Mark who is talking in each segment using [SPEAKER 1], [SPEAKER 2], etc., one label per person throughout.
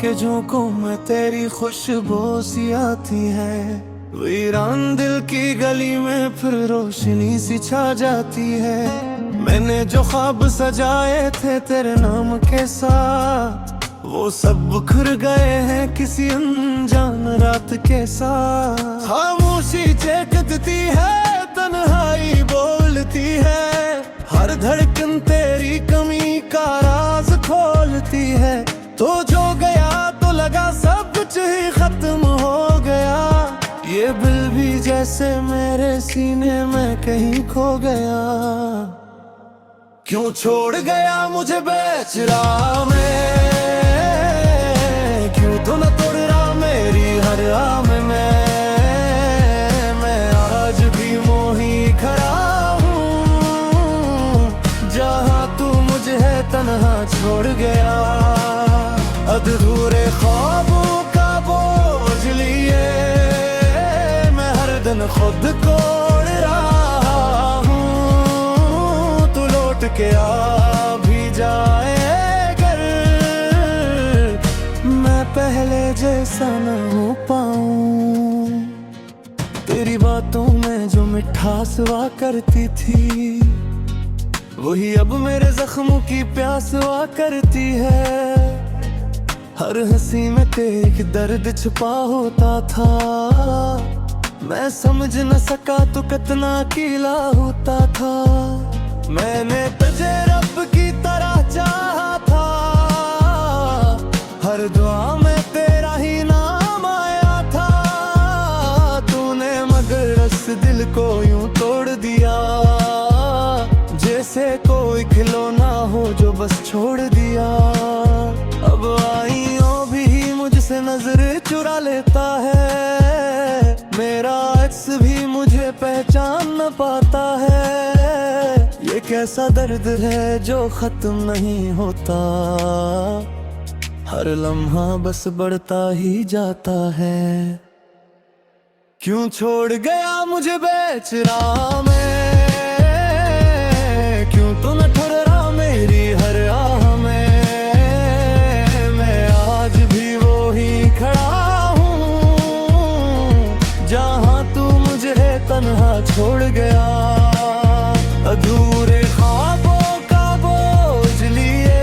[SPEAKER 1] के झोंकों में तेरी खुशबू सी आती है। वीरान दिल की गली में फिर रोशनी सी छा जाती है। मैंने जो ख्वाब सजाए थे तेरे नाम के साथ, वो सब बिखर गए हैं किसी अनजान रात के साथ। खामोशी चेखती है, तन्हाई बोलती है, हर धड़कन तेरी कमी का राज खोलती है। तो जो गया तो लगा सब कुछ ही खत्म हो गया, ये दिल भी जैसे मेरे सीने में कहीं खो गया। क्यों छोड़ गया मुझे बेच राह में, क्यों तो न तोड़ रहा मेरी हर आम में। मैं आज भी मोही खड़ा हूँ, जहाँ तू मुझे तन्हा छोड़ गया। अधूरे ख्वाबों का बोझ लिए मैं हर दिन खुद कोड़ रहा हूँ। तू लौट के आ भी जाए अगर, मैं पहले जैसा न हो पाऊँ। तेरी बातों में जो मिठास हुआ करती थी, वही अब मेरे जख्मों की प्यास हुआ करती है। हर हंसी में तेरे दर्द छुपा होता था, मैं समझ न सका तो कितना अकेला होता था। मैंने तुझे रब की तरह चाहा था, हर दुआ में तेरा ही नाम आया था। तूने मगर इस दिल को यूं तोड़ दिया, जैसे कोई खिलौना हो जो बस छोड़ दिया। अब आईयों भी मुझसे नजर चुरा लेता है, मेरा एक्स भी मुझे पहचान न पाता है। ये कैसा दर्द है जो खत्म नहीं होता, हर लम्हा बस बढ़ता ही जाता है। क्यों छोड़ गया मुझे बेच राह में, क्यों तो न ठुर रहा मेरी हर आह में। मैं आज भी वो ही खड़ा हूँ, जहाँ तू मुझे तन्हा छोड़ गया। अधूरे ख्वाबों का बोझ लिए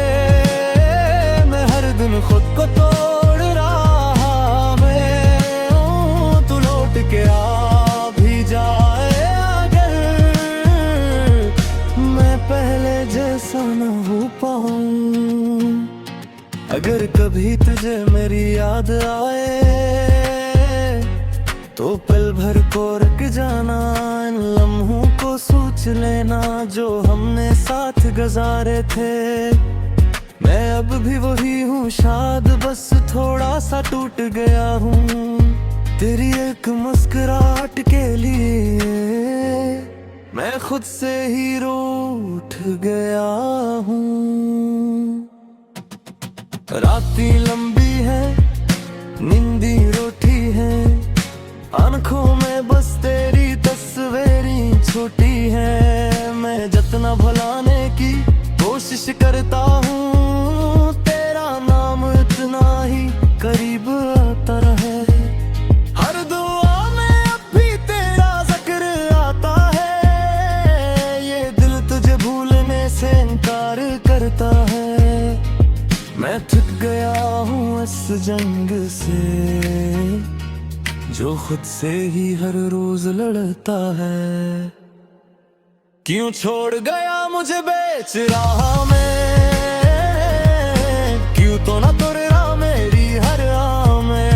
[SPEAKER 1] मैं हर दिन खुद को तोड़ रहा मैं। तू लौट के आ भी जाए अगर, मैं पहले जैसा न हो पाऊँ। अगर कभी तुझे मेरी याद आए तो पल भर को रुक जाना, इन लम्हों को सोच लेना जो हमने साथ गुजारे थे। मैं अब भी वही हूँ, शायद बस थोड़ा सा टूट गया हूँ। तेरी एक मुस्कुराहट के लिए मैं खुद से ही रूठ गया हूँ। राती लंबी है, नींदी रोटी है, आंखों में बस तेरी तस्वीरें छोटी है। मैं जितना भुलाने की कोशिश करता हूँ, तेरा नाम इतना ही करीब आता रहे। हर दुआ में अब भी तेरा जिक्र आता है, ये दिल तुझे भूलने से इनकार करता है। मैं थक गया हूँ इस जंग से जो खुद से ही हर रोज लड़ता है। क्यों छोड़ गया मुझे बेच राह में, क्यों तो न तुर रहा मेरी हर आह में।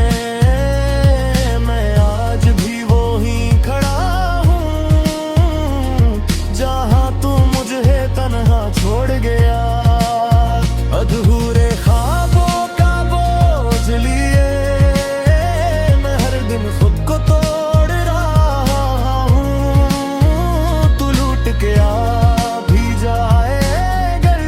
[SPEAKER 1] मैं आज भी वो ही खड़ा हूँ, जहाँ तू मुझे तन्हा छोड़ गया। अधूरे ख्वाबों का बोझ लिए मैं हर दिन खुद को तोड़ रहा हूँ। तू लूट के आ भी जाए अगर,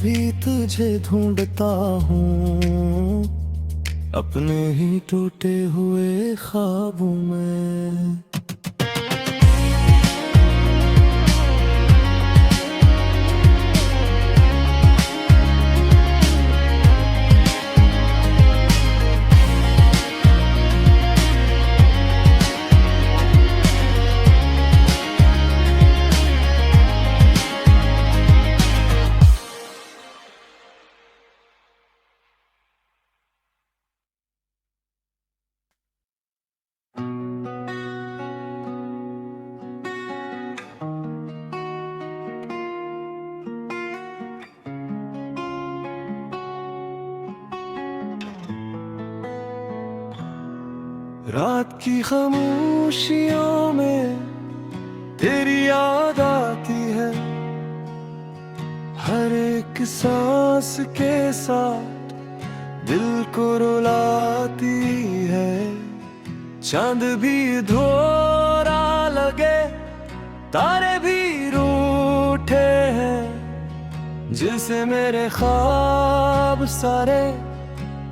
[SPEAKER 1] भी तुझे ढूंढता हूँ, अपने ही टूटे हुए ख्वाबों में। रात की खामोशियों में तेरी याद आती है, हर एक सांस के साथ दिल को रुलाती है। चांद भी धोरा लगे, तारे भी रूठे हैं, जिसे मेरे ख्वाब सारे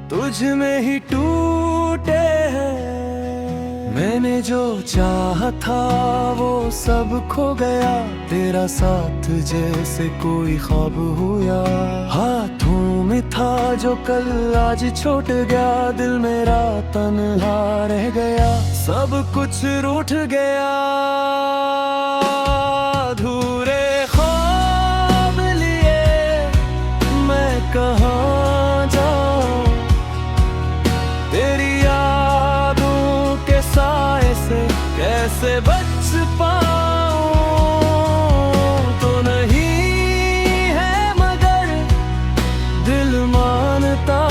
[SPEAKER 1] तुझ में ही टूटे हैं। मैंने जो चाहा था वो सब खो गया, तेरा साथ जैसे कोई ख्वाब हुआ। हाथों में था जो कल आज छूट गया, दिल मेरा तन्हा रह गया, सब कुछ रूठ गया। अधूरे ख्वाब लिए मैं कहाँ जाऊं, तेरी यादों के साए से कैसे बच पाऊं। तो नहीं है मगर दिल मानता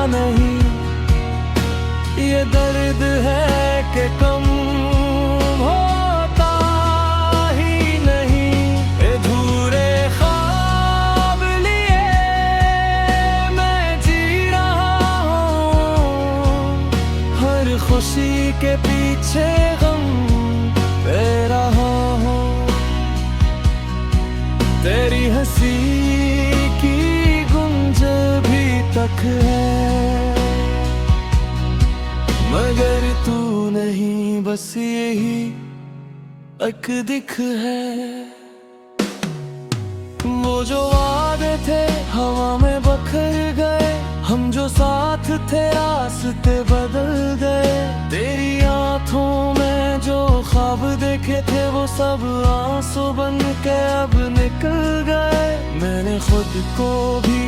[SPEAKER 1] नहीं, ये दर्द है कि कम होता ही नहीं। अधूरे ख्वाब लिए मैं जी रहा हूँ, हर खुशी के पीछे गम पे रहा हूँ। तेरी हंसी की गूंज भी तक है, मगर तू नहीं, बस यही एक दिख है। वो जो वादे थे हवा में बखर गए, हम जो साथ थे रास्ते बदल गए। तेरी आंखों में जो ख्वाब देखे थे वो सब आंसू बन के अब निकल गए। मैंने खुद को भी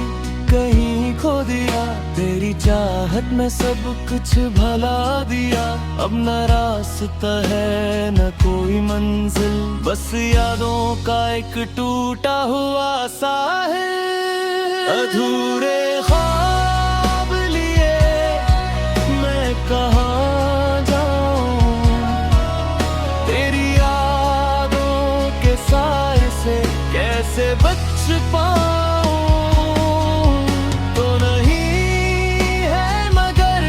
[SPEAKER 1] कहीं खो दिया, तेरी चाहत में सब कुछ भला दिया। अब न रास्ता है न कोई मंजिल, बस यादों का एक टूटा हुआ साहिल। अधूरे ख्वाब लिए मैं कहाँ जाऊं, तेरी यादों के साए से कैसे बच पाऊं। तो नहीं है मगर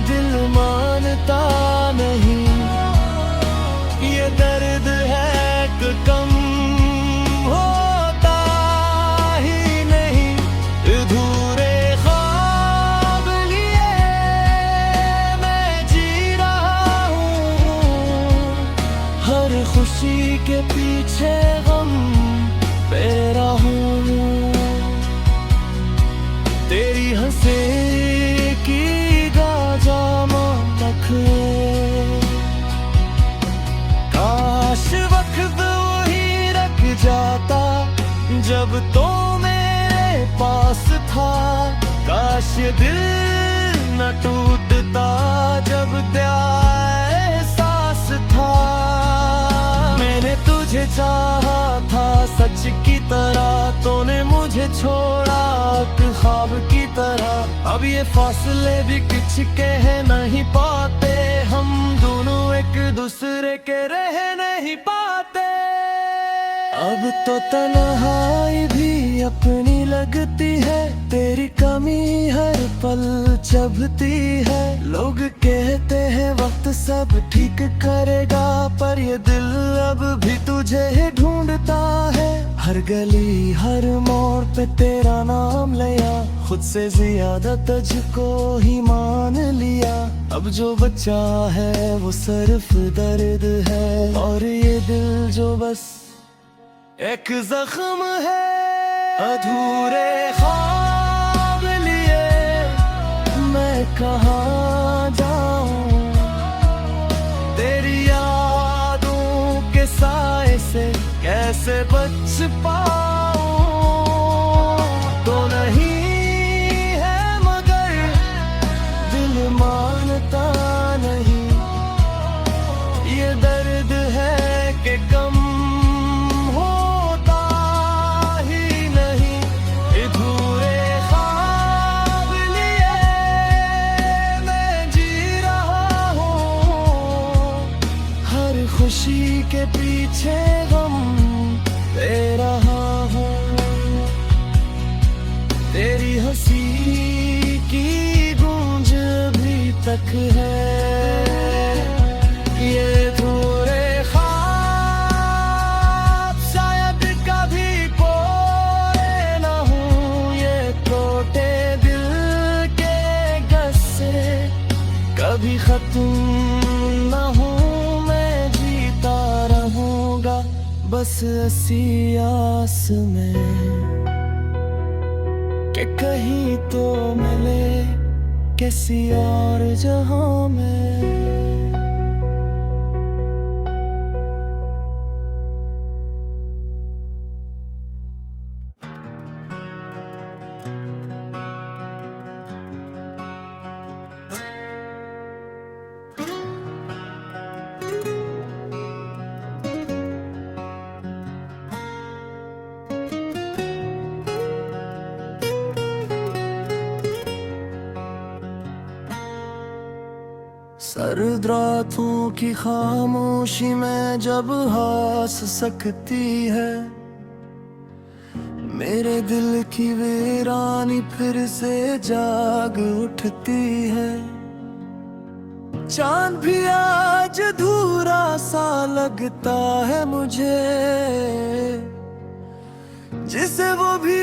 [SPEAKER 1] दिल मानता नहीं, ये दर्द है कि कम होता ही नहीं। अधूरे ख्वाब लिए मैं जी रहा हूँ, हर खुशी के पीछे गम पे रहूं। तेरी हंसी की गाजामा तक काश वक्त वही रख जाता जब तो मेरे पास था। काश ये दिल न टूटता जब एहसास था। मैंने तुझे चाहा था सच की तरह, तूने मुझे छोड़ा एक ख्वाब की तरह। अब ये फासले भी कुछ कह नहीं पाते, हम दोनों एक दूसरे के रह नहीं पाते। अब तो तन्हाई भी अपनी लगती है, तेरी कमी हर पल चुभती है। लोग कहते हैं वक्त सब ठीक करेगा, पर ये दिल अब भी तुझे ढूंढता है। हर गली हर मोड़ पे तेरा नाम लिया, खुद से ज्यादा तुझको ही मान लिया। अब जो बचा है वो सिर्फ दर्द है, और ये दिल जो बस एक जख्म है। अधूरे ख्वाब लिए मैं कहाँ जाऊं, तेरी यादों के साए से कैसे बच पाऊं। तो नहीं है मगर दिल मानता नहीं, ये दर्द है कि कम होता ही नहीं। अधूरे ख्वाब लिए मैं जी रहा हूँ, हर खुशी के पीछे गम ले रहा हूँ। तेरी हंसी की गूंज भी तक है, ये अधूरे ख्वाब शायद कभी पूरे न हूँ। ये टूटे दिल के गस्से कभी खत्म न हूँ। मैं जीता रहूँगा बस ऐसी आस में कि कहीं तो मिले किसी और जहां में। सर्द रातों की खामोशी में जब हंस सकती है, मेरे दिल की वीरानी फिर से जाग उठती है। चांद भी आज अधूरा सा लगता है मुझे, जिसे वो भी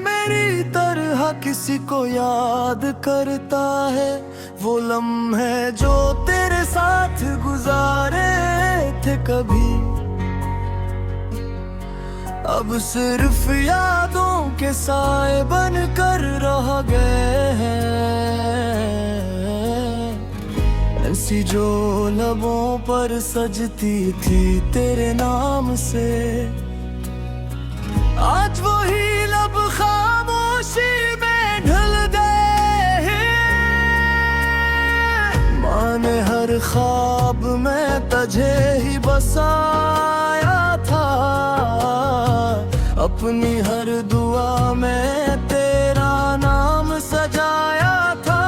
[SPEAKER 1] मेरी तरह किसी को याद करता है। वो लम्हे जो तेरे साथ गुजारे थे कभी, अब सिर्फ यादों के साए बन कर रह गए हैं। ऐसी जो लबों पर सजती थी तेरे नाम से, आज वही लब खामोशी में ढल गए हैं। माने हर ख्वाब में तुझे ही बसाया था, अपनी हर दुआ में तेरा नाम सजाया था।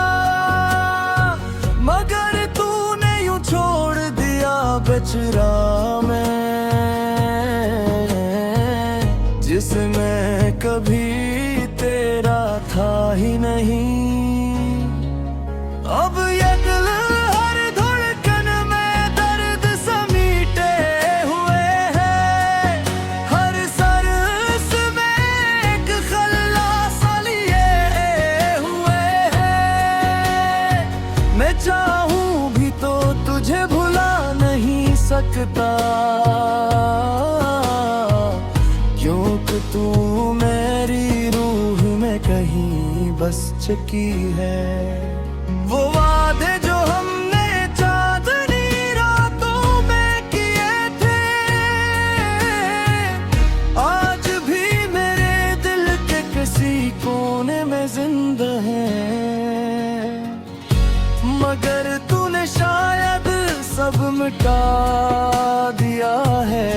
[SPEAKER 1] मगर तूने यूं छोड़ दिया बेचरा मैं, जिसमें कभी तेरा था ही नहीं। अब ये दिल हर धड़कन में दर्द समीटे हुए है, हर सांस में एक खल्लासा लिए हुए है। मैं चाहूं भी तो तुझे भुला नहीं सकता, क्योंकि तू मेरी रूह में कहीं बस चुकी है। वो वादे जो हमने चांदनी रातों में किए थे, आज भी मेरे दिल के किसी कोने में जिंदा हैं। मगर तूने शायद सब मिटा दिया है,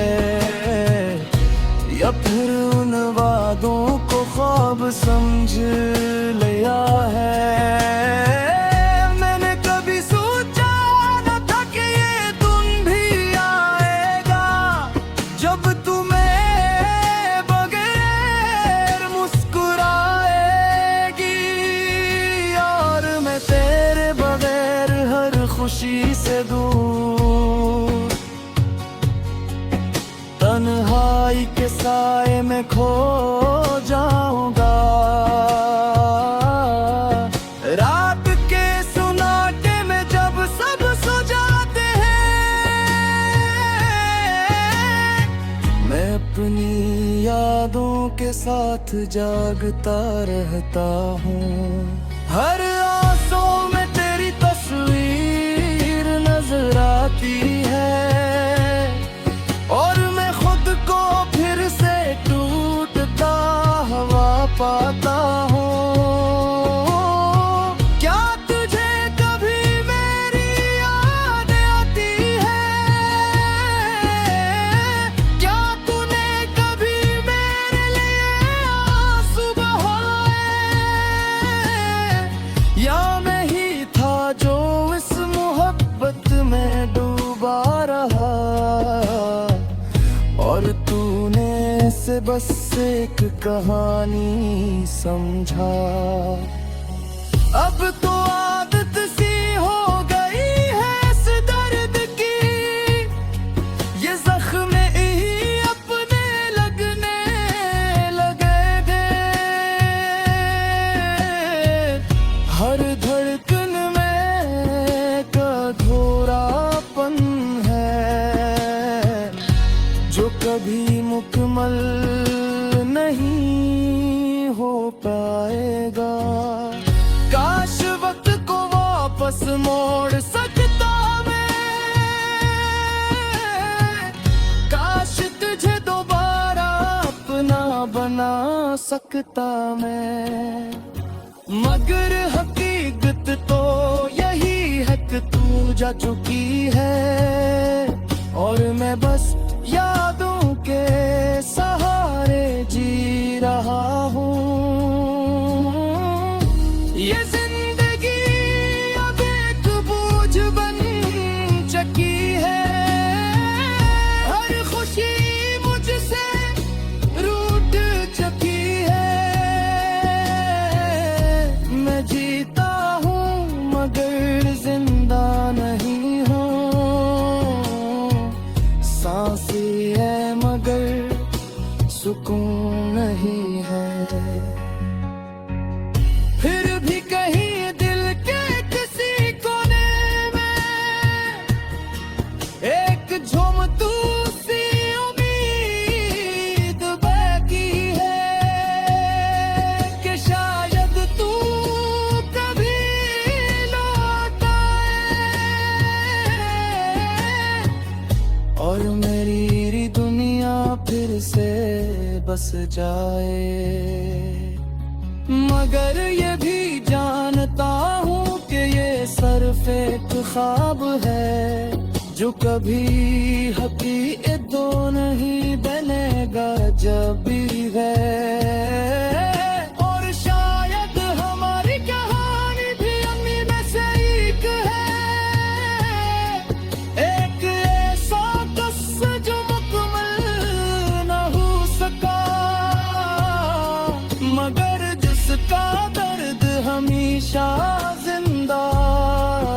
[SPEAKER 1] या फिर उन वादों को ख्वाब समझ लिया है। मैंने कभी सोचा न था कि ये दिन भी आएगा, जब तुम्हें बगैर मुस्कुराएगी, और मैं तेरे बगैर हर खुशी से दूर तन्हा चारपाई के साए में खो जाऊंगा। रात के सुनाटे में जब सब सो जाते हैं, मैं अपनी यादों के साथ जागता रहता हूँ। हर आंसू में तेरी तस्वीर नजर आती है और मैं खुद को फिर से टूटता हुआ पाता हूँ। क्या तुझे कभी मेरी याद आती है? क्या तूने कभी मेरे लिए आंसू बहाए? या मैं ही था जो इस मोहब्बत में डूबा रहा और तूने से बस एक कहानी समझा। अब तो आदत सी हो गई है इस दर्द की, ये जख्म ही अपने लगने लगे। हर धड़कन में कठोरापन है जो कभी मुकम्मल नहीं हो पाएगा। काश वक्त को वापस मोड़ सकता मैं, काश तुझे दोबारा अपना बना सकता मैं। मगर हकीकत तो यही है कि तू जा चुकी है और मैं बस यादों के सहारे जी रहा हूँ। ये जिंदगी अब एक बोझ बन चुकी है, हर खुशी मुझसे रूठ चुकी है। मैं जीता हूँ मगर जिंदा नहीं हूँ, सांसें है मगर सुकून नहीं है। फिर भी कहीं दिल के किसी कोने में एक झूमतू सी उम्मीद बाकी है कि शायद तू कभी लौट आए और मेरी दुनिया फिर से बस जाए। मगर ये भी जानता हूँ कि ये सिर्फ एक ख्वाब है जो कभी हकीकत नहीं बनेगा जब भी है। और शायद हमारी कहानी भी उन्हीं में से एक है, एक ऐसा किस्सा जो मुकम्मल न हो सका मगर जिसका दर्द हमेशा जिंदा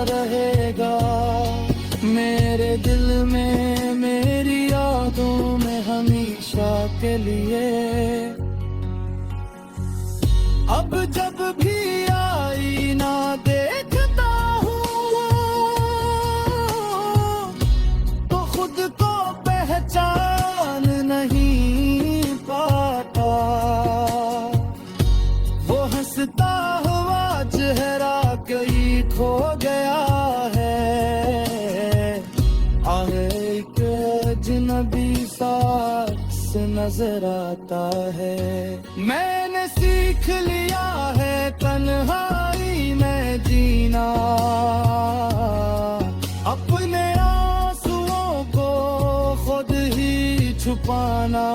[SPEAKER 1] रहेगा। मेरे दिल में मेरी यादों में हमेशा के लिए। अब जब भी आईना देखता हूँ तो खुद को पहचान नहीं पाता। वो हंसता हुआ चेहरा कहीं खो गया है, आगे एक अजनबी शख्स नजर आता है। मैंने सीख लिया है तन्हाई में जीना, अपने आंसुओं को खुद ही छुपाना।